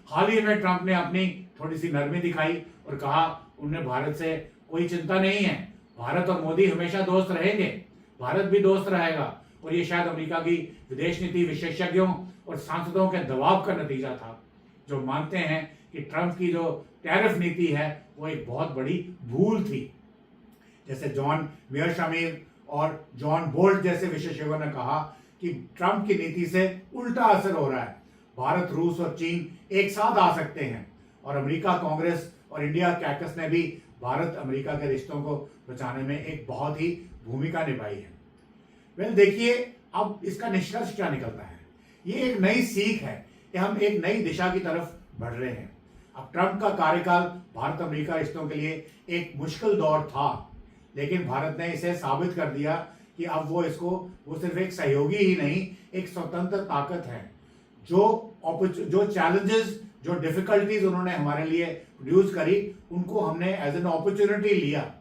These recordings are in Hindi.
हाल ही में ट्रंप ने अपनी थोड़ी सी नरमी दिखाई और कहा उन्हें, भारत से कोई नरमी दिखाई और कहा उन्हें भारत से कोई चिंता नहीं है, भारत और मोदी हमेशा दोस्त रहेंगे, भारत भी दोस्त रहेगा। और ये शायद अमेरिका की विदेश नीति विशेषज्ञों और सांसदों के दबाव का नतीजा था, जो मानते हैं कि ट्रंप की जो टैरिफ नीति है वो एक बहुत बड़ी भूल थी। जैसे जॉन मेयरशामिर और जॉन बोल्ट जैसे विशेषज्ञों ने कहा कि ट्रंप की नीति से उल्टा असर हो रहा है, भारत, रूस और चीन एक साथ आ सकते हैं। और अमेरिका कांग्रेस और इंडिया कैकस ने भी भारत अमेरिका के रिश्तों को बचाने में एक बहुत ही भूमिका निभाई है। देखिए, अब इसका निष्कर्ष क्या निकलता है? ये एक नई सीख है कि हम एक नई दिशा की तरफ बढ़ रहे हैं। अब ट्रंप का कार्यकाल भारत अमेरिका रिश्तों के लिए एक मुश्किल दौर था, लेकिन भारत ने इसे साबित कर दिया कि अब वो सिर्फ एक सहयोगी ही नहीं, एक स्वतंत्र ताकत है। जो चैलेंजेस, जो डिफिकल्टीज उन्होंने हमारे लिए प्रोड्यूस करी, उनको हमने एज एन अपॉर्चुनिटी लिया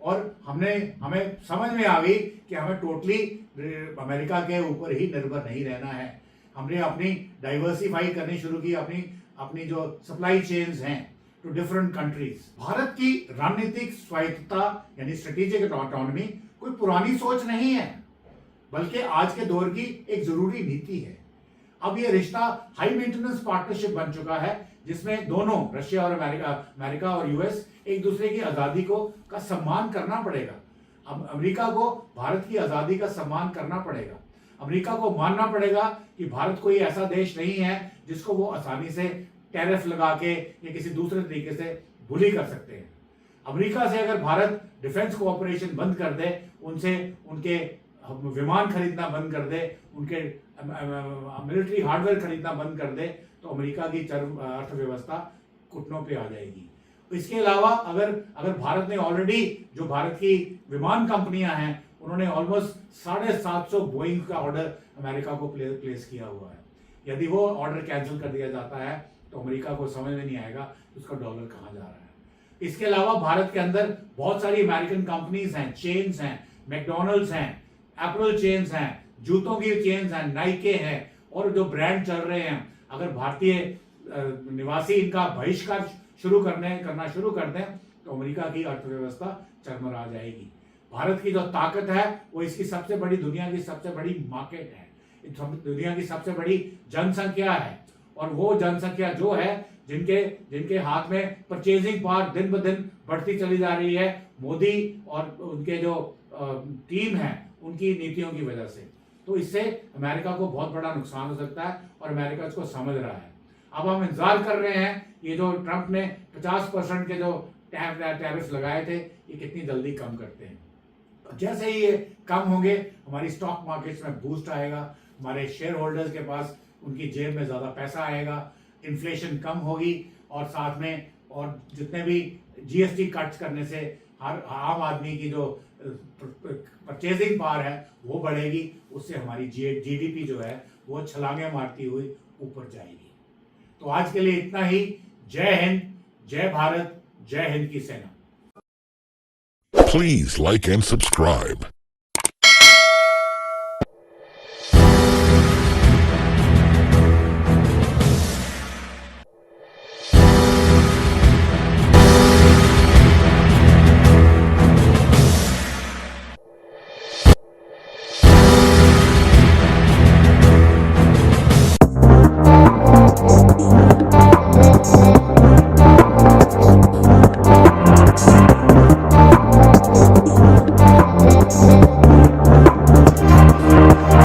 और हमें समझ में आ गई कि हमें टोटली अमेरिका के ऊपर ही निर्भर नहीं रहना है। हमने अपनी डाइवर्सिफाई करनी शुरू की, अपनी जो सप्लाई चेन्स हैं टू डिफरेंट कंट्रीज। भारत की रणनीतिक स्वायत्तता यानी स्ट्रेटेजिक ऑटोनॉमी कोई पुरानी सोच नहीं है, बल्कि आज के दौर की एक जरूरी नीति है। अब ये रिश्ता हाई मेंटेनेंस पार्टनरशिप बन चुका है, जिसमें दोनों रशिया और अमेरिका और यूएस एक दूसरे की आजादी का सम्मान करना पड़ेगा। अब अमेरिका को भारत की आजादी का सम्मान करना पड़ेगा। अमेरिका को मानना पड़ेगा कि भारत कोई ऐसा देश नहीं है जिसको वो आसानी से टैरिफ लगा के या किसी दूसरे तरीके से बुली कर सकते हैं। अमेरिका से अगर भारत डिफेंस कोऑपरेशन बंद कर दे, उनके विमान खरीदना बंद कर दे, उनके मिलिट्री हार्डवेयर खरीदना बंद कर दे, तो अमेरिका की अर्थव्यवस्था घुटनों पे आ जाएगी। इसके अलावा अगर भारत ने ऑलरेडी, जो भारत की विमान कंपनियां हैं, उन्होंने ऑलमोस्ट 750 बोइंग का ऑर्डर अमेरिका को प्लेस किया हुआ है। यदि वो ऑर्डर कैंसिल कर दिया जाता है तो अमेरिका को समझ में नहीं आएगा उसका डॉलर कहाँ जा रहा है। इसके अलावा भारत के अंदर बहुत सारी अमेरिकन कंपनीज हैं, चेन्स हैं, मैकडोनल्ड्स हैं, एप्पल चेन्स हैं, जूतों की चेन्स हैं, नाइके हैं, और जो ब्रांड चल रहे हैं, अगर भारतीय निवासी इनका बहिष्कार करना शुरू कर दें तो अमेरिका की अर्थव्यवस्था चरमरा जाएगी। भारत की जो ताकत है वो इसकी दुनिया की सबसे बड़ी मार्केट है, दुनिया की सबसे बड़ी जनसंख्या है, और वो जनसंख्या जो है जिनके हाथ में परचेजिंग पावर दिन ब दिन बढ़ती चली जा रही है, मोदी और उनके जो टीम है उनकी नीतियों की वजह से। तो इससे अमेरिका को बहुत बड़ा नुकसान हो सकता है और अमेरिका इसको समझ रहा है। अब हम इंतजार कर रहे हैं ये जो ट्रंप ने 50% के जो टैरिफ लगाए थे, ये कितनी जल्दी कम करते हैं। जैसे ही ये कम होंगे, हमारी स्टॉक मार्केट्स में बूस्ट आएगा, हमारे शेयर होल्डर्स के पास उनकी जेब में ज्यादा पैसा आएगा, इन्फ्लेशन कम होगी, और साथ में और जितने भी जीएसटी कट्स करने से हर आम आदमी की जो परचेजिंग पावर है वो बढ़ेगी, उससे हमारी जीडीपी जो है वो छलांगे मारती हुई ऊपर जाएगी। तो आज के लिए इतना ही। जय हिंद, जय भारत, जय हिंद की सेना। Please like and subscribe.